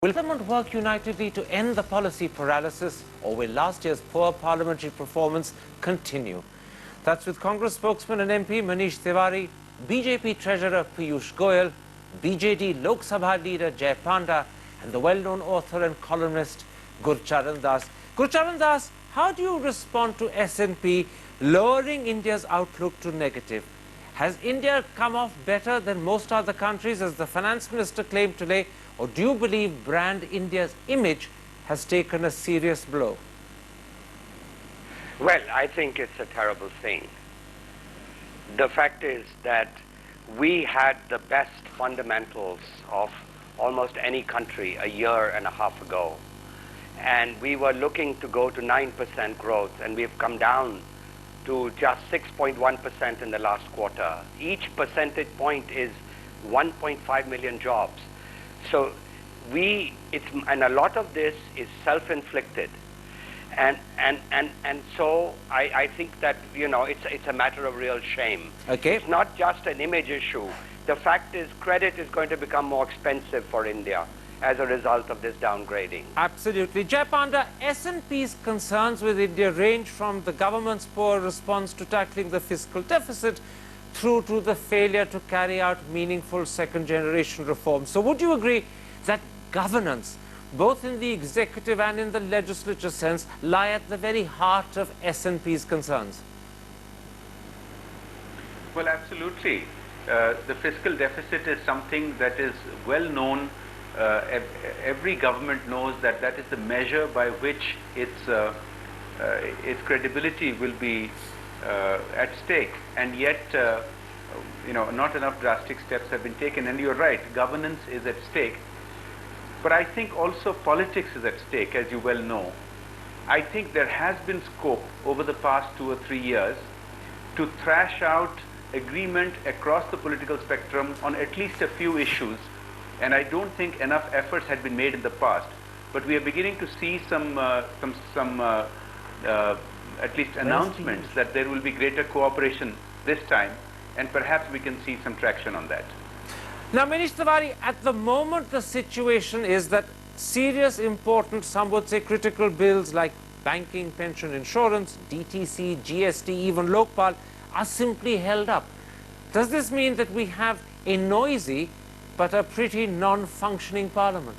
Will government work unitedly to end the policy paralysis, or will last year's poor parliamentary performance continue? That's with Congress spokesman and MP Manish Tiwari, BJP Treasurer Piyush Goyal, BJD Lok Sabha leader Jay Panda, and the well-known author and columnist Gurcharan Das. Gurcharan Das, how do you respond to SNP lowering India's outlook to negative? Has India come off better than most other countries, as the finance minister claimed today, or do you believe brand India's image has taken a serious blow? Well, I think it's a terrible thing. The fact is that we had the best fundamentals of almost any country a year and a half ago. And we were looking to go to 9% growth, and we've come down to just 6.1% in the last quarter. Each percentage point is 1.5 million jobs. So and a lot of this is self-inflicted. And so I think that, it's a matter of real shame. Okay. It's not just an image issue. The fact is, credit is going to become more expensive for India as a result of this downgrading. Absolutely. Jay Panda, SNP's concerns with India range from the government's poor response to tackling the fiscal deficit through to the failure to carry out meaningful second-generation reforms. So would you agree that governance, both in the executive and in the legislature sense, lie at the very heart of SNP's concerns? Well, absolutely. The fiscal deficit is something that is well known. Every government knows that that is the measure by which its credibility will be at stake, and yet not enough drastic steps have been taken. And you're right, governance is at stake, but I think also politics is at stake, as you well know. I think there has been scope over the past 2 or 3 years to thrash out agreement across the political spectrum on at least a few issues, and I don't think enough efforts had been made in the past. But we are beginning to see some at least announcements that there will be greater cooperation this time, and perhaps we can see some traction on that. Now, Manish Tiwari, at the moment the situation is that serious, important, some would say critical bills like banking, pension, insurance, DTC, GST, even Lokpal are simply held up. Does this mean that we have a noisy but a pretty non-functioning parliament?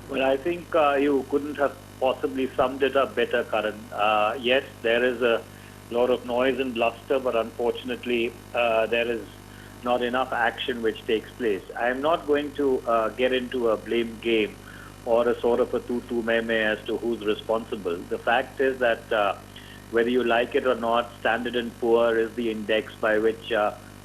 Well, I think you couldn't have possibly summed it up better, Karan. Yes, there is a lot of noise and bluster, but unfortunately there is not enough action which takes place. I am not going to get into a blame game or a sort of a tu-tu-me-me as to who's responsible. The fact is that whether you like it or not, Standard & Poor is the index by which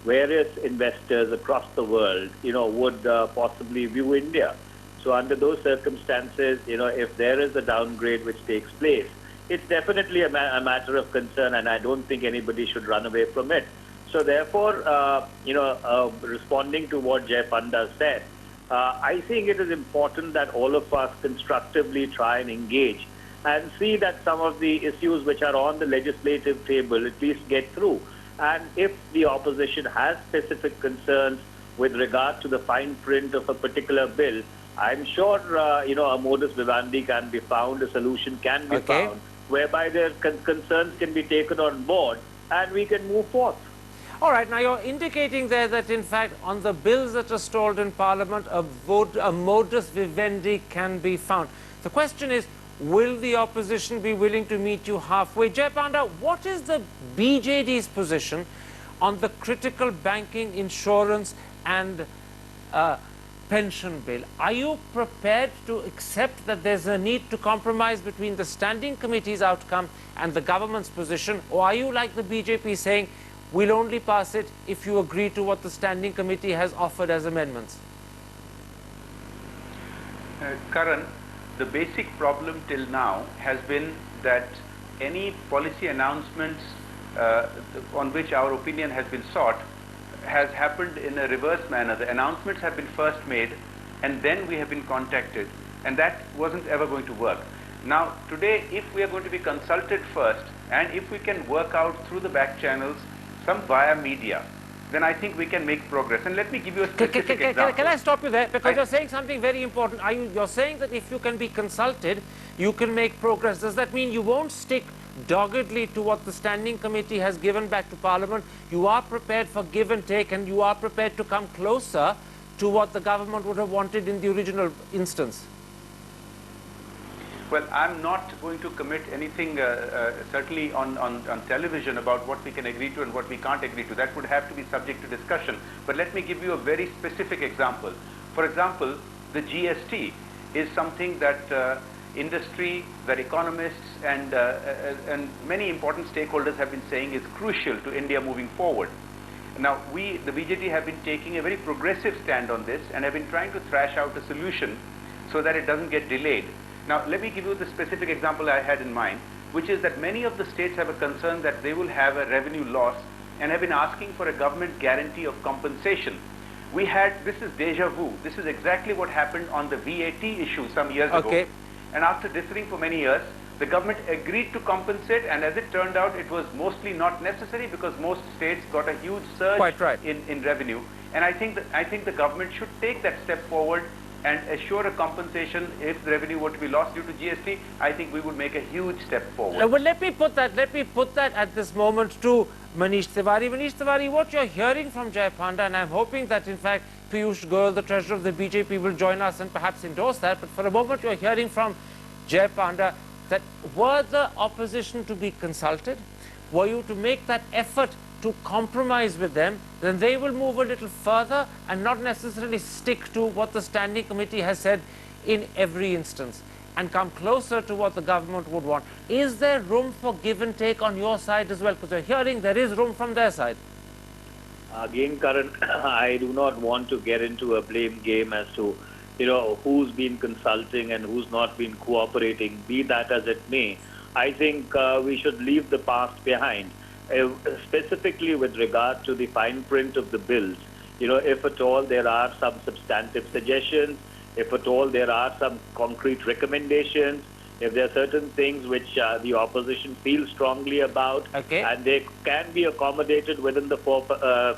various investors across the world, would possibly view India. So under those circumstances, if there is a downgrade which takes place, it's definitely a matter of concern, and I don't think anybody should run away from it. So therefore, responding to what Jay Panda said, I think it is important that all of us constructively try and engage and see that some of the issues which are on the legislative table at least get through. And if the opposition has specific concerns with regard to the fine print of a particular bill, I'm sure, a modus vivendi can be found, a solution can be found, whereby their concerns can be taken on board and we can move forth. All right, now you're indicating there that, in fact, on the bills that are stalled in Parliament, a modus vivendi can be found. The question is, will the opposition be willing to meet you halfway? Jay Panda, what is the BJD's position on the critical banking, insurance and pension bill? Are you prepared to accept that there's a need to compromise between the Standing Committee's outcome and the government's position? Or are you like the BJP saying, we'll only pass it if you agree to what the Standing Committee has offered as amendments? Karan, the basic problem till now has been that any policy announcements on which our opinion has been sought has happened in a reverse manner. The announcements have been first made and then we have been contacted, and that wasn't ever going to work. Now today, if we are going to be consulted first, and if we can work out through the back channels, some via media, then I think we can make progress. And let me give you a specific example. Can I stop you there? Because you're saying something very important. You're saying that if you can be consulted, you can make progress. Does that mean you won't stick doggedly to what the Standing Committee has given back to Parliament? You are prepared for give and take, and you are prepared to come closer to what the government would have wanted in the original instance? Well, I'm not going to commit anything, certainly on television, about what we can agree to and what we can't agree to. That would have to be subject to discussion. But let me give you a very specific example. For example, the GST is something that industry, that economists and many important stakeholders have been saying is crucial to India moving forward. Now, we, the BJP, have been taking a very progressive stand on this and have been trying to thrash out a solution so that it doesn't get delayed. Now, let me give you the specific example I had in mind, which is that many of the states have a concern that they will have a revenue loss and have been asking for a government guarantee of compensation. We had, this is deja vu, this is exactly what happened on the VAT issue some years ago. And after differing for many years, the government agreed to compensate, and as it turned out, it was mostly not necessary because most states got a huge surge in revenue. And I think the government should take that step forward and assure a compensation if the revenue were to be lost due to GST. I think we would make a huge step forward. Well, let me put that at this moment to Manish Tiwari. Manish Tiwari, what you're hearing from Jay Panda, and I'm hoping that in fact Piyush Goyal, the treasurer of the BJP, will join us and perhaps endorse that, but for a moment you're hearing from Jay Panda that were the opposition to be consulted, were you to make that effort to compromise with them, then they will move a little further and not necessarily stick to what the Standing Committee has said in every instance and come closer to what the government would want. Is there room for give and take on your side as well? Because you're hearing there is room from their side. Again, Karan, I do not want to get into a blame game as to, who's been consulting and who's not been cooperating, be that as it may. I think we should leave the past behind. Specifically with regard to the fine print of the bills, if at all there are some substantive suggestions, if at all there are some concrete recommendations, if there are certain things which the opposition feels strongly about, and they can be accommodated within the four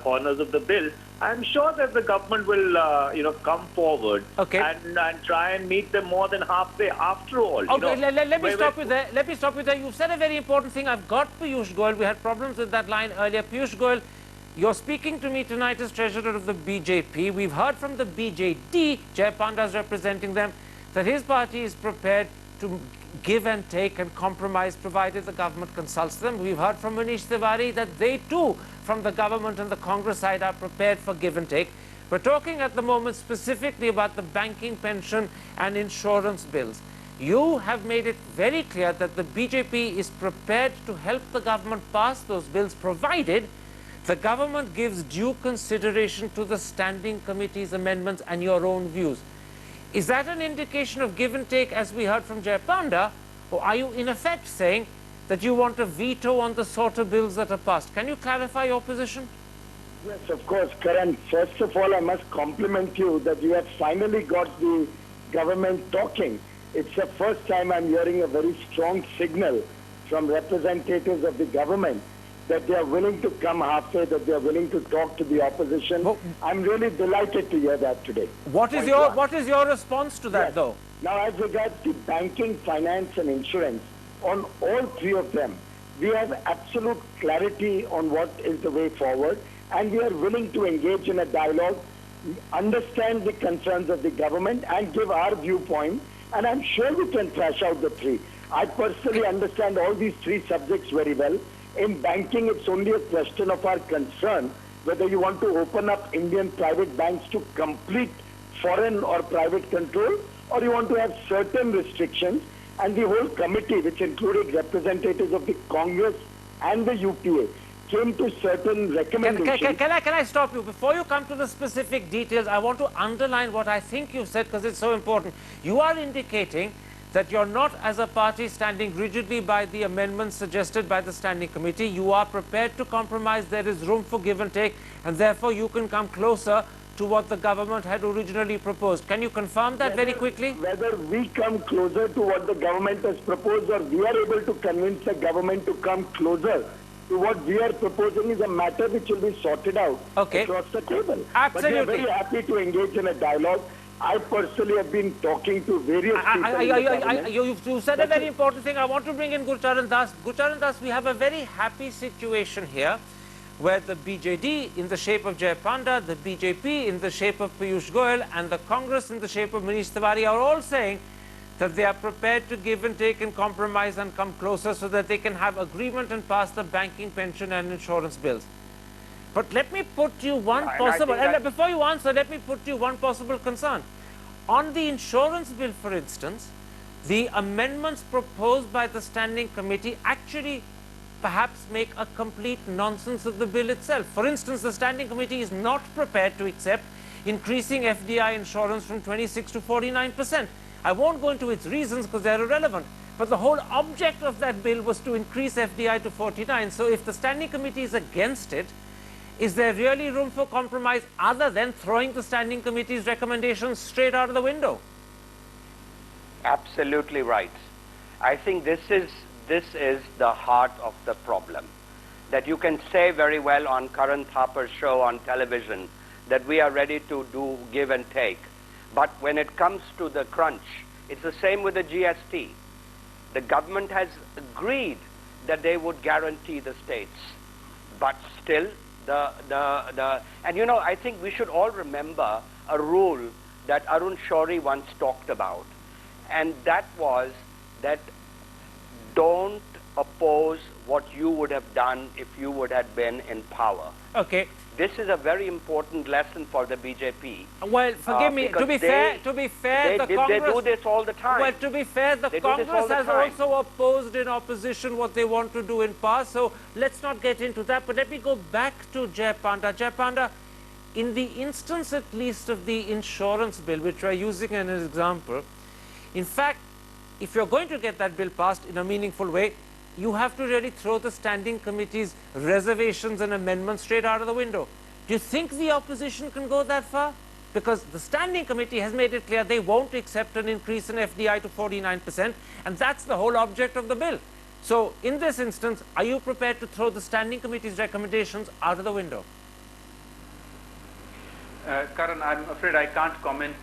corners of the bill, I'm sure that the government will, come forward and try and meet them more than halfway. After all, let me stop you there. Let me stop you there. You've said a very important thing. I've got Piyush Goyal. We had problems with that line earlier. Piyush Goyal, you're speaking to me tonight as treasurer of the BJP. We've heard from the BJD, Jay Panda is representing them, that his party is prepared to give and take and compromise provided the government consults them. We've heard from Manish Tiwari that they too, from the government and the Congress side, are prepared for give and take. We're talking at the moment specifically about the banking, pension and insurance bills. You have made it very clear that the BJP is prepared to help the government pass those bills provided the government gives due consideration to the Standing Committee's amendments and your own views. Is that an indication of give and take, as we heard from Jay Panda, or are you in effect saying that you want a veto on the sort of bills that are passed? Can you clarify your position? Yes, of course, Karan. First of all, I must compliment you that you have finally got the government talking. It's the first time I'm hearing a very strong signal from representatives of the government that they are willing to come halfway, that they are willing to talk to the opposition. Well, I'm really delighted to hear that today. What is your response to that, though? Now, as regards the banking, finance and insurance, on all three of them, we have absolute clarity on what is the way forward, and we are willing to engage in a dialogue, understand the concerns of the government and give our viewpoint, and I'm sure we can thrash out the three. I personally understand all these three subjects very well. In banking, it's only a question of our concern whether you want to open up Indian private banks to complete foreign or private control, or you want to have certain restrictions. And the whole committee, which included representatives of the Congress and the UPA, came to certain recommendations. Can I stop you? Before you come to the specific details, I want to underline what I think you said, because it's so important. You are indicating that you're not, as a party, standing rigidly by the amendments suggested by the Standing Committee. You are prepared to compromise. There is room for give and take, and therefore you can come closer to what the government had originally proposed. Can you confirm that very quickly? Whether we come closer to what the government has proposed, or we are able to convince the government to come closer to what we are proposing is a matter which will be sorted out across the table. Absolutely. But we are very happy to engage in a dialogue. I personally have been talking to various people in the government. You said a very important thing. I want to bring in Gurcharan Das. Gurcharan Das, we have a very happy situation here where the BJD in the shape of Jay Panda, the BJP in the shape of Piyush Goyal, and the Congress in the shape of Manish Tiwari are all saying that they are prepared to give and take and compromise and come closer so that they can have agreement and pass the banking, pension and insurance bills. But let me put you one possible, and before you answer, let me put you one possible concern. On the insurance bill, for instance, the amendments proposed by the standing committee actually perhaps make a complete nonsense of the bill itself. For instance, the standing committee is not prepared to accept increasing FDI insurance from 26 to 49%. I won't go into its reasons because they're irrelevant. But the whole object of that bill was to increase FDI to 49. So if the standing committee is against it, is there really room for compromise other than throwing the standing committee's recommendations straight out of the window? Absolutely right. I think this is the heart of the problem. That you can say very well on Karan Thapar's show on television that we are ready to do give and take. But when it comes to the crunch, it's the same with the GST. The government has agreed that they would guarantee the states. But still, and you know, I think we should all remember a rule that Arun Shourie once talked about. And that was that don't oppose what you would have done if you would have been in power. Okay. This is a very important lesson for the BJP. Well, forgive me. To be fair, the Congress, they do this all the time. Well, to be fair, the Congress has also opposed in opposition what they want to do in past. So let's not get into that. But let me go back to Jay Panda. Jay Panda, in the instance at least of the insurance bill, which we're using as an example, in fact, if you're going to get that bill passed in a meaningful way, you have to really throw the standing committee's reservations and amendments straight out of the window. Do you think the opposition can go that far? Because the standing committee has made it clear they won't accept an increase in FDI to 49%, and that's the whole object of the bill. So in this instance, are you prepared to throw the standing committee's recommendations out of the window? Karan, I'm afraid I can't comment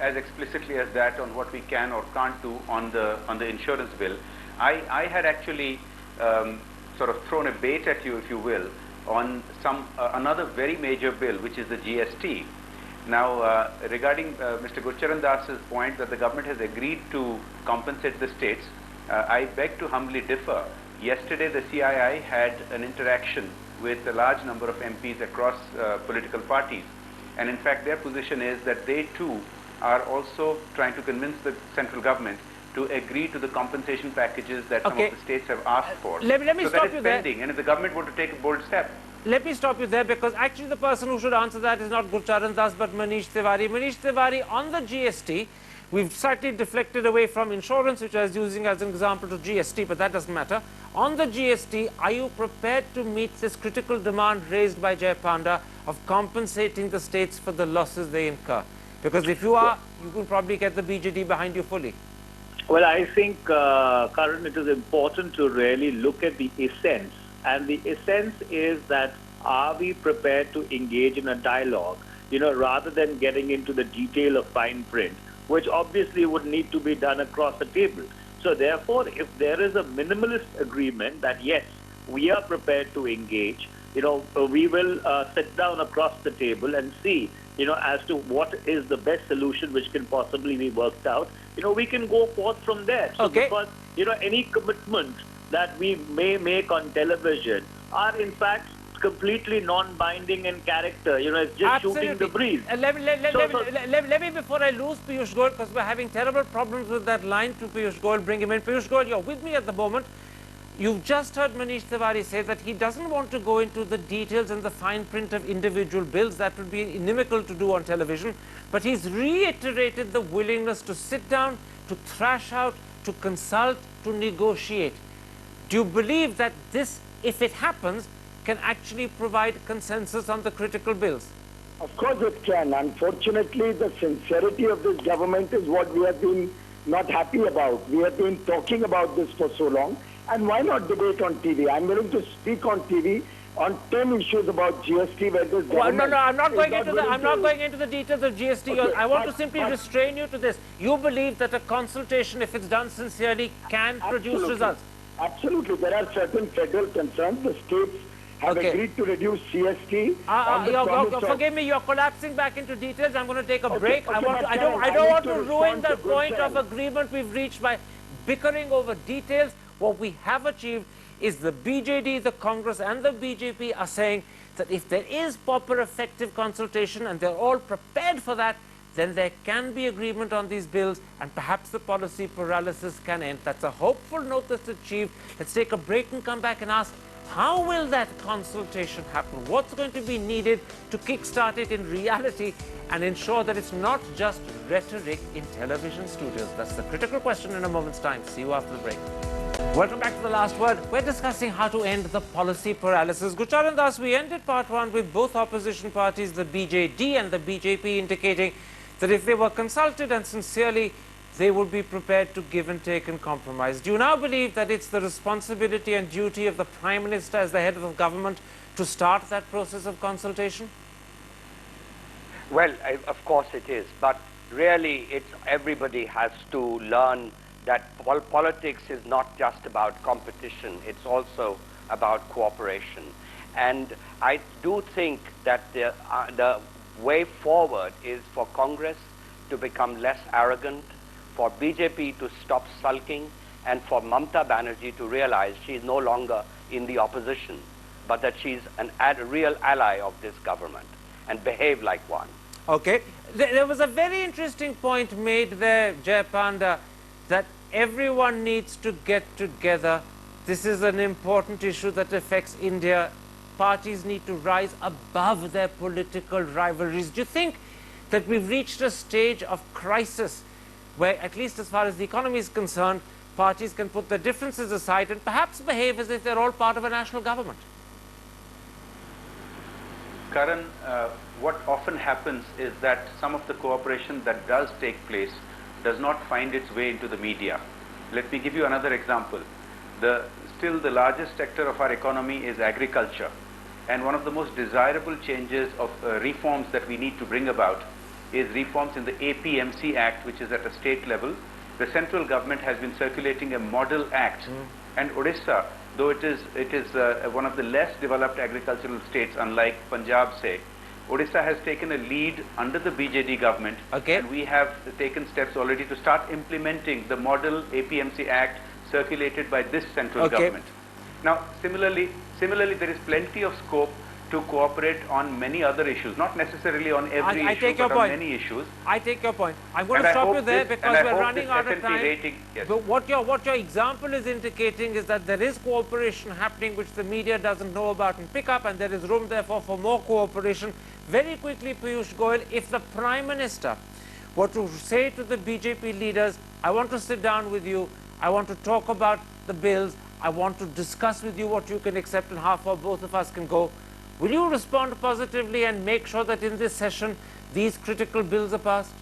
as explicitly as that on what we can or can't do on the insurance bill. I had actually sort of thrown a bait at you, if you will, on another very major bill, which is the GST. Now, regarding Mr. Gurcharan Das's point that the government has agreed to compensate the states, I beg to humbly differ. Yesterday, the CII had an interaction with a large number of MPs across political parties. And in fact, their position is that they too are also trying to convince the central government to agree to the compensation packages that some of the states have asked for. Let me stop you there. And if the government were to take a bold step. Let me stop you there, because actually the person who should answer that is not Gurcharan Das but Manish Tiwari. Manish Tiwari, on the GST, we've slightly deflected away from insurance, which I was using as an example, to GST, but that doesn't matter. On the GST, are you prepared to meet this critical demand raised by Jay Panda of compensating the states for the losses they incur? Because if you are, you can probably get the BJD behind you fully. Well, I think, Karan, it is important to really look at the essence. And the essence is that are we prepared to engage in a dialogue, rather than getting into the detail of fine print, which obviously would need to be done across the table. So therefore, if there is a minimalist agreement that, yes, we are prepared to engage, we will sit down across the table and see, as to what is the best solution which can possibly be worked out. We can go forth from there. So because, any commitment that we may make on television are in fact completely non-binding in character. It's just shooting the breeze. Let me, before I lose Piyush Goyal, because we're having terrible problems with that line to Piyush Goyal, bring him in. Piyush Goyal, you're with me at the moment. You've just heard Manish Tiwari say that he doesn't want to go into the details and the fine print of individual bills. That would be inimical to do on television. But he's reiterated the willingness to sit down, to thrash out, to consult, to negotiate. Do you believe that this, if it happens, can actually provide consensus on the critical bills? Of course it can. Unfortunately, the sincerity of this government is what we have been not happy about. We have been talking about this for so long. And why not debate on TV? I'm willing to speak on TV on 10 issues about GST where this government no, I'm not is going into the, I'm not to- going into the details of GST. Okay, I want to but- simply but- restrain you to this. You believe that a consultation, if it's done sincerely, can produce Absolutely. results. Absolutely. There are certain federal concerns. The states have Okay. agreed to reduce CST. on the promise of- Forgive me, you're collapsing back into details. I'm going to take a break. okay, I but don't Karan, want I to need to ruin respond the to point of Gulshan. agreement we've reached by bickering over details. What we have achieved is the BJD, the Congress and the BJP are saying that if there is proper effective consultation and they're all prepared for that, then there can be agreement on these bills and perhaps the policy paralysis can end. That's a hopeful note that's achieved. Let's take a break and come back and ask, how will that consultation happen? What's going to be needed to kickstart it in reality and ensure that it's not just rhetoric in television studios? That's the critical question in a moment's time. See you after the break. Welcome back to The Last Word. We're discussing how to end the policy paralysis. Gucharan Das, we ended part one with both opposition parties, the BJD and the BJP, indicating that if they were consulted and sincerely, they would be prepared to give and take and compromise. Do you now believe that it's the responsibility and duty of the Prime Minister as the head of the government to start that process of consultation? Well, of course it is, but really everybody has to learn that politics is not just about competition, it's also about cooperation. And I do think that the way forward is for Congress to become less arrogant, for BJP to stop sulking, and for Mamata Banerjee to realize she is no longer in the opposition, but that she's a real ally of this government and behave like one. Okay. There was a very interesting point made there, Jayapanda, that everyone needs to get together. This is an important issue that affects India. Parties need to rise above their political rivalries. Do you think that we've reached a stage of crisis where, at least as far as the economy is concerned, parties can put their differences aside and perhaps behave as if they're all part of a national government? Karan, what often happens is that some of the cooperation that does take place does not find its way into the media. Let me give you another example. Still the largest sector of our economy is agriculture. And one of the most desirable changes of reforms that we need to bring about is reforms in the APMC Act, which is at a state level. The central government has been circulating a model act. And Odisha, though it is one of the less developed agricultural states, unlike Punjab, say, Odisha has taken a lead under the BJD government, Okay. and we have taken steps already to start implementing the model APMC Act circulated by this central Okay. government. Now, similarly, there is plenty of scope to cooperate on many other issues, not necessarily on every I issue, take your but on point. many issues. I take your point. I'm going And to I stop hope you there this- because and I we're hope running this out of S&P time. rating- yes. But what your example is indicating is that there is cooperation happening which the media doesn't know about and pick up, and there is room therefore for more cooperation. Very quickly, Piyush Goyal, if the Prime Minister were to say to the BJP leaders, I want to sit down with you, I want to talk about the bills, I want to discuss with you what you can accept and how far both of us can go, will you respond positively and make sure that in this session these critical bills are passed?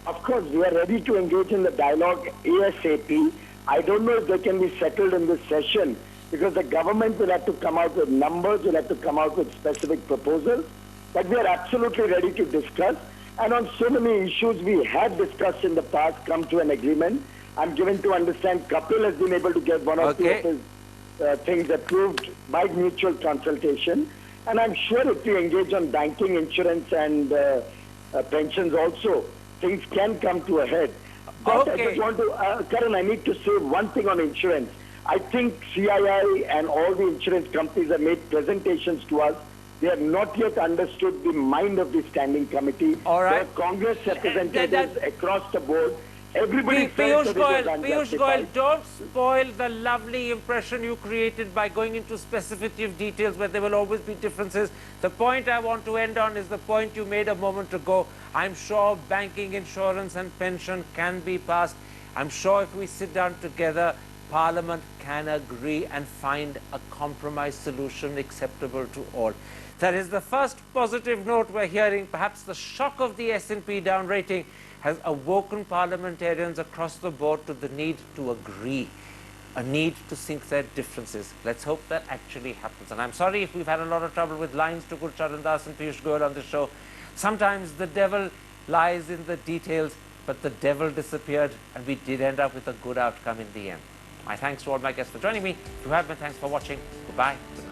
Of course, we are ready to engage in the dialogue ASAP. I don't know if they can be settled in this session because the government will have to come out with numbers, will have to come out with specific proposals. But we are absolutely ready to discuss. And on so many issues we have discussed in the past, come to an agreement. I'm given to understand Kapil has been able to get one or two Okay. of his things approved by mutual consultation. And I'm sure if we engage on banking, insurance and pensions also, things can come to a head. But I Okay. just want to, Karan, I need to say one thing on insurance. I think CII and all the insurance companies have made presentations to us. They have not yet understood the mind of the standing committee. All right. There are Congress representatives across the board. Everybody felt Piyush that it was Goyal, unjustified. don't spoil the lovely impression you created by going into specificity of details where there will always be differences. The point I want to end on is the point you made a moment ago. I'm sure banking, insurance and pension can be passed. I'm sure if we sit down together, Parliament can agree and find a compromise solution acceptable to all. That is the first positive note we're hearing. Perhaps the shock of the S&P down rating has awoken parliamentarians across the board to the need to agree. a need to sink their differences. Let's hope that actually happens. And I'm sorry if we've had a lot of trouble with lines to Gurcharan Das and Piyush Goyal on this show. Sometimes the devil lies in the details, but the devil disappeared, and we did end up with a good outcome in the end. My thanks to all my guests for joining me. If you have been, thanks for watching. Goodbye. Good night.